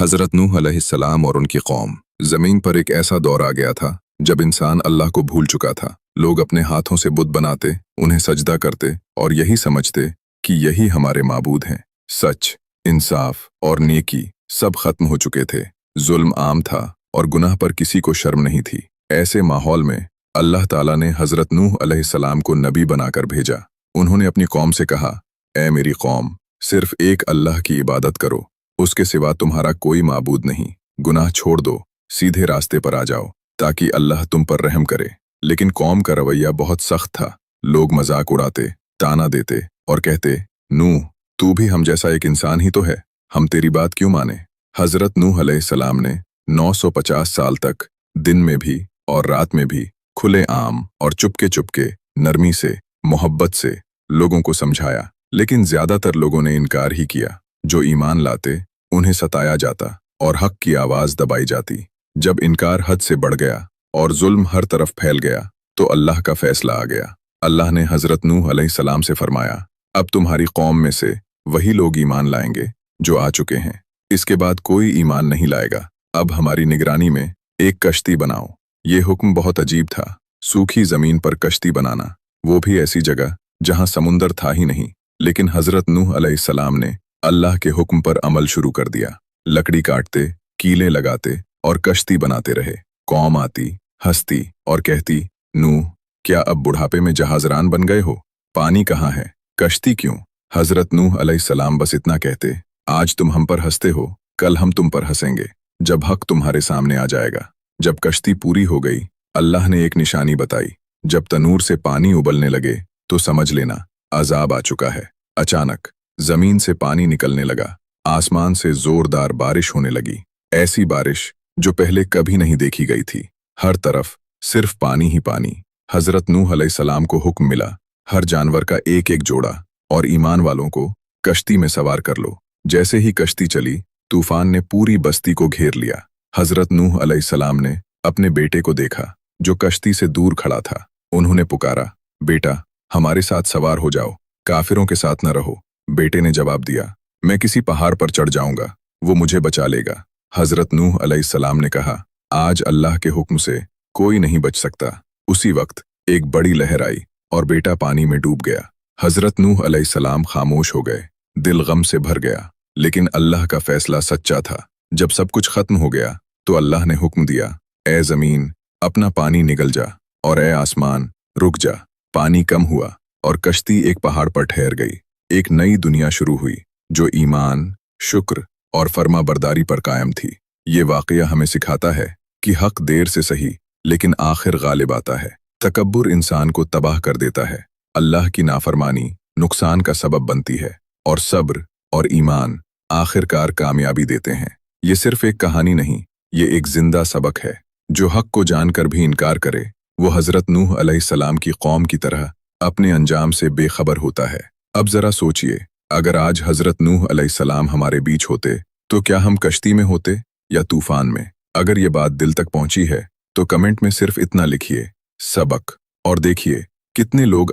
हज़रत नूह अलैहिस्सलाम और उनकी कौम। ज़मीन पर एक ऐसा दौर आ गया था जब इंसान अल्लाह को भूल चुका था। लोग अपने हाथों से बुत बनाते, उन्हें सजदा करते और यही समझते कि यही हमारे माबूद हैं। सच, इंसाफ और नेकी सब खत्म हो चुके थे। जुल्म आम था और गुनाह पर किसी को शर्म नहीं थी। ऐसे माहौल में अल्लाह ताला ने हज़रत नूह अलैहिस्सलाम को नबी बनाकर भेजा। उन्होंने अपनी कौम से कहा, ऐ मेरी कौम, सिर्फ एक अल्लाह की इबादत करो, उसके सिवा तुम्हारा कोई माबूद नहीं। गुनाह छोड़ दो, सीधे रास्ते पर आ जाओ ताकि अल्लाह तुम पर रहम करे। लेकिन कौम का रवैया बहुत सख्त था। लोग मजाक उड़ाते, ताना देते और कहते, नूह, तू भी हम जैसा एक इंसान ही तो है, हम तेरी बात क्यों माने। हज़रत नूह अलैहिस्सलाम ने 950 साल तक दिन में भी और रात में भी खुले आम और चुपके चुपके नरमी से, मोहब्बत से लोगों को समझाया। लेकिन ज्यादातर लोगों ने इनकार ही किया। जो ईमान लाते उन्हें सताया जाता और हक की आवाज दबाई जाती। जब इनकार हद से बढ़ गया और जुल्म हर तरफ फैल गया तो अल्लाह का फैसला आ गया। अल्लाह ने हज़रत नूह अलैहिस्सलाम से फरमाया, अब तुम्हारी कौम में से वही लोग ईमान लाएंगे जो आ चुके हैं। इसके बाद कोई ईमान नहीं लाएगा। अब हमारी निगरानी में एक कश्ती बनाओ। ये हुक्म बहुत अजीब था। सूखी जमीन पर कश्ती बनाना, वो भी ऐसी जगह जहां समुंदर था ही नहीं। लेकिन हज़रत नूह अलैहिस्सलाम ने अल्लाह के हुक्म पर अमल शुरू कर दिया। लकड़ी काटते, कीले लगाते और कश्ती बनाते रहे। कौम आती, हंसती और कहती, नूह, क्या अब बुढ़ापे में जहाजरान बन गए हो? पानी कहाँ है? कश्ती क्यों? हज़रत नूह अलैहिस्सलाम बस इतना कहते, आज तुम हम पर हंसते हो, कल हम तुम पर हंसेंगे जब हक तुम्हारे सामने आ जाएगा। जब कश्ती पूरी हो गई, अल्लाह ने एक निशानी बताई। जब तनूर से पानी उबलने लगे तो समझ लेना अजाब आ चुका है। अचानक जमीन से पानी निकलने लगा। आसमान से जोरदार बारिश होने लगी। ऐसी बारिश जो पहले कभी नहीं देखी गई थी। हर तरफ सिर्फ पानी ही पानी। हज़रत नूह अलैहिस्सलाम को हुक्म मिला, हर जानवर का एक एक जोड़ा और ईमान वालों को कश्ती में सवार कर लो। जैसे ही कश्ती चली, तूफान ने पूरी बस्ती को घेर लिया। हज़रत नूह अलैहिस्सलाम ने अपने बेटे को देखा जो कश्ती से दूर खड़ा था। उन्होंने पुकारा, बेटा, हमारे साथ सवार हो जाओ, काफिरों के साथ न रहो। बेटे ने जवाब दिया, मैं किसी पहाड़ पर चढ़ जाऊंगा, वो मुझे बचा लेगा। हज़रत नूह अलैहिस्सलाम ने कहा, आज अल्लाह के हुक्म से कोई नहीं बच सकता। उसी वक्त एक बड़ी लहर आई और बेटा पानी में डूब गया। हज़रत नूह अलैहिस्सलाम खामोश हो गए। दिल गम से भर गया। लेकिन अल्लाह का फैसला सच्चा था। जब सब कुछ खत्म हो गया तो अल्लाह ने हुक्म दिया, ए ज़मीन, अपना पानी निगल जा, और ए आसमान, रुक जा। पानी कम हुआ और कश्ती एक पहाड़ पर ठहर गई। एक नई दुनिया शुरू हुई जो ईमान, शुक्र और फर्मा बरदारी पर कायम थी। ये वाक़या हमें सिखाता है कि हक देर से सही लेकिन आखिर गालिब आता है। तकब्बुर इंसान को तबाह कर देता है। अल्लाह की नाफरमानी नुकसान का सबब बनती है और सब्र और ईमान आखिरकार कामयाबी देते हैं। ये सिर्फ एक कहानी नहीं, ये एक जिंदा सबक है। जो हक को जानकर भी इनकार करे वो हज़रत नूह अलैहिस्सलाम की कौम की तरह अपने अंजाम से बेखबर होता है। अब जरा सोचिए, अगर आज हज़रत नूह अलैहिस्सलाम हमारे बीच होते तो क्या हम कश्ती में होते या तूफान में? अगर ये बात दिल तक पहुंची है तो कमेंट में सिर्फ इतना लिखिए, सबक, और देखिए कितने लोग